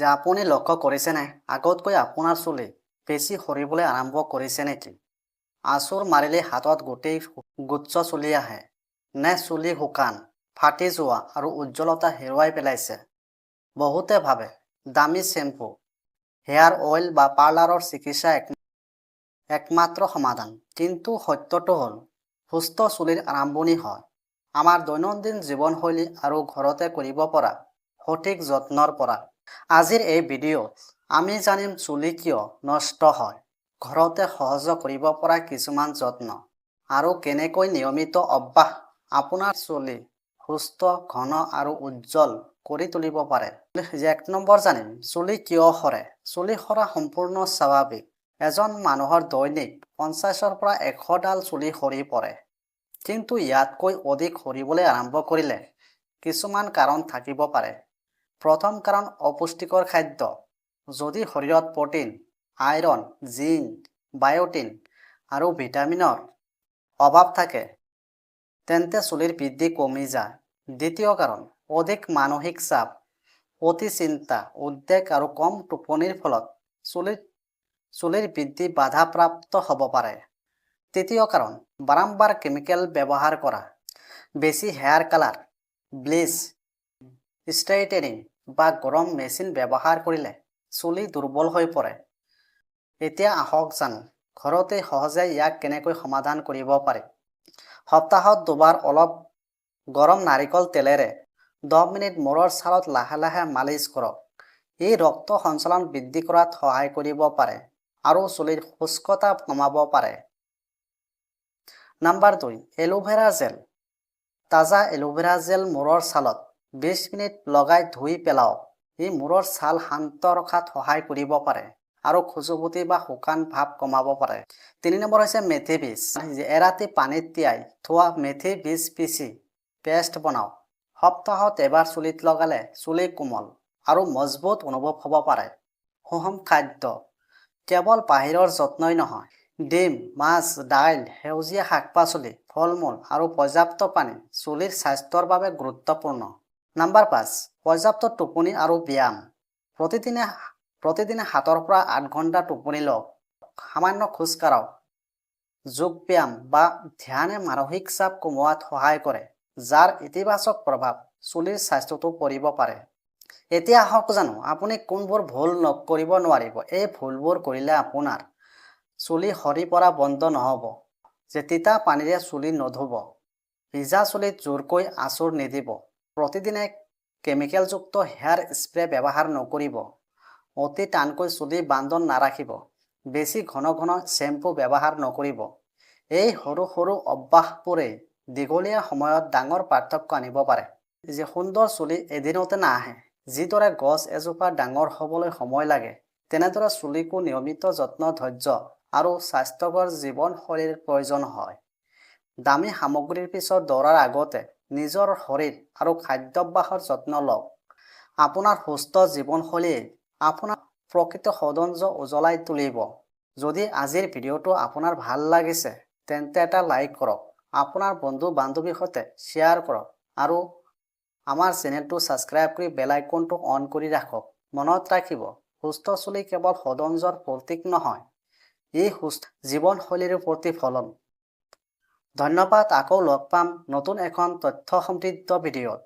যে আপুনি লক্ষ্য কৰিছেনে আগতকৈ আপোনাৰ চুলি বেছি সৰিবলৈ আৰম্ভ কৰিছে নেকি? আঁচোৰ মাৰিলে হাতত গোটেই গুচ্ছ চুলি আহে নে চুলি শুকান, ফাটি যোৱা আৰু উজ্জ্বলতা হেৰুৱাই পেলাইছে? বহুতে ভাবে দামী শ্বেম্পু, হেয়াৰ অইল বা পাৰ্লাৰৰ চিকিৎসা একমাত্ৰ সমাধান। কিন্তু সত্যটো হ'ল সুস্থ চুলিৰ আৰম্ভণি হয় আমাৰ দৈনন্দিন জীৱনশৈলী আৰু ঘৰতে কৰিব পৰা সঠিক যত্নৰ পৰা। আজিৰ এই ভিডিঅ'ত আমি জানিম চুলি কিয় নষ্ট হয়, ঘৰতে সহজ কৰিব পৰা কিছুমান যত্ন, আৰু কেনেকৈ নিয়মিত অভ্যাস আপোনাৰ চুলি সুস্থ, ঘন আৰু উজ্জ্বল কৰি তুলিব পাৰে। 1 নম্বৰ জানিম চুলি কিয় সৰে। চুলি সৰা সম্পূৰ্ণ স্বাভাৱিক। এজন মানুহৰ দৈনিক 50ৰ পৰা 100 ডাল চুলি সৰি পৰে। কিন্তু ইয়াতকৈ অধিক সৰিবলৈ আৰম্ভ কৰিলে কিছুমান কাৰণ থাকিব পাৰে। প্ৰথম কাৰণ অপুষ্টিকৰ খাদ্য। যদি শৰীৰত প্ৰটিন, আইৰণ, জিংক, বায়'টিন আৰু ভিটামিনৰ অভাৱ থাকে তেন্তে চুলিৰ বৃদ্ধি কমি যায়। দ্বিতীয় কাৰণ অধিক মানসিক চাপ, অতি চিন্তা, উদ্বেগ আৰু কম টোপনিৰ ফলত চুলিৰ বৃদ্ধি বাধাপ্ৰাপ্ত হ'ব পাৰে। তৃতীয় কাৰণ বাৰম্বাৰ কেমিকেল ব্যৱহাৰ কৰা। বেছি হেয়াৰ কালাৰ, ব্লিচ, ষ্ট্ৰেইটেনিং বা গৰম মেচিন ব্যৱহাৰ কৰিলে চুলি দুৰ্বল হৈ পৰে। এতিয়া আহক জানো ঘৰতে সহজে ইয়াক কেনেকৈ সমাধান কৰিব পাৰি। সপ্তাহত 2 বাৰ অলপ গৰম নাৰিকল তেলেৰে 10 মিনিট মূৰৰ ছালত লাহে লাহে মালিচ কৰক। ই ৰক্ত সঞ্চালন বৃদ্ধি কৰাত সহায় কৰিব পাৰে আৰু চুলিৰ শুষ্কতা কমাব পাৰে। Number 2, aloe vera gel. তাজা এলোভেৰা জেল মূৰৰ ছালত 20 মিনিট লগাই ধুই পেলাওক। ই মূৰৰ ছাল শান্ত ৰখাত সহায় কৰিব পাৰে আৰু খজুৱতি বা শুকান ভাৱ কমাব পাৰে। 3 নম্বৰ হৈছে মেথি বীজ। এৰাতি পানীত তিয়াই থোৱা মেথি বীজ পিচি পেষ্ট বনাওক। সপ্তাহত এবাৰ চুলিত লগালে চুলি কোমল আৰু মজবুত অনুভৱ হ'ব পাৰে। সুষম খাদ্য। কেৱল বাহিৰৰ যত্নই নহয়, ডিম, মাছ, দাইল, সেউজীয়া শাক-পাচলি, ফল-মূল আৰু পৰ্যাপ্ত পানী চুলিৰ স্বাস্থ্যৰ বাবে গুৰুত্বপূৰ্ণ। নম্বৰ 5, পৰ্যাপ্ত টোপনি আৰু ব্যায়াম। প্ৰতিদিনে 7 পৰা 8 ঘণ্টা টোপনি লওক। সামান্য খোজ কাঢ়ক। যোগ ব্যায়াম বা ধ্যানে মানসিক চাপ কমোৱাত সহায় কৰে, যাৰ ইতিবাচক প্ৰভাৱ চুলিৰ স্বাস্থ্যতো পৰিব পাৰে। এতিয়া আহক জানো আপুনি কোনবোৰ ভুল কৰিব নোৱাৰিব। এই ভুলবোৰ কৰিলে আপোনাৰ চুলি সৰি পৰা বন্ধ নহ'ব। যে তিতা পানীৰে চুলি নুধুব, ভিজা চুলিত জোৰকৈ আঁচোৰ নিদিব, প্ৰতিদিনে কেমিকেলযুক্ত হেয়াৰ স্প্ৰে ব্যৱহাৰ নকৰিব, অতি টানকৈ চুলি বান্ধন নাৰাখিব, বেছি ঘন শ্বেম্পু ব্যৱহাৰ নকৰিব। এই সৰু সৰু অভ্যাসবোৰে দীঘলীয়া সময়ত ডাঙৰ পাৰ্থক্য আনিব পাৰে। যে সুন্দৰ চুলি এদিনতে নাহে। যিদৰে গছ এজোপা ডাঙৰ হ'বলৈ সময় লাগে, তেনেদৰে চুলিকো নিয়মিত যত্ন, ধৈৰ্য আৰু স্বাস্থ্যকৰ জীৱনশৈলীৰ প্ৰয়োজন হয়। দামী সামগ্ৰীৰ পিছত দৌৰাৰ আগতে নিজৰ শৰীৰ আৰু খাদ্যাভ্যাসৰ যত্ন লওক। আপোনাৰ সুস্থ জীৱনশৈলীয়ে আপোনাৰ প্ৰকৃত সৌন্দৰ্য উজ্বলাই তুলিব। যদি আজিৰ ভিডিঅ'টো আপোনাৰ ভাল লাগিছে তেন্তে এটা লাইক কৰক, আপোনাৰ বন্ধু-বান্ধৱীৰ সৈতে শ্বেয়াৰ কৰক আৰু আমাৰ চেনেলটো ছাবস্ক্ৰাইব কৰি বেল আইকনটো অন কৰি ৰাখক। মনত ৰাখিব, সুস্থ চুলি কেৱল সৌন্দৰ্যৰ প্ৰতীক নহয়, ই সুস্থ জীৱনশৈলীৰ প্ৰতিফলন। ধন্যবাদ। আকৌ লগ পাম নতুন এখন তথ্য সমৃদ্ধ ভিডিঅ'ত।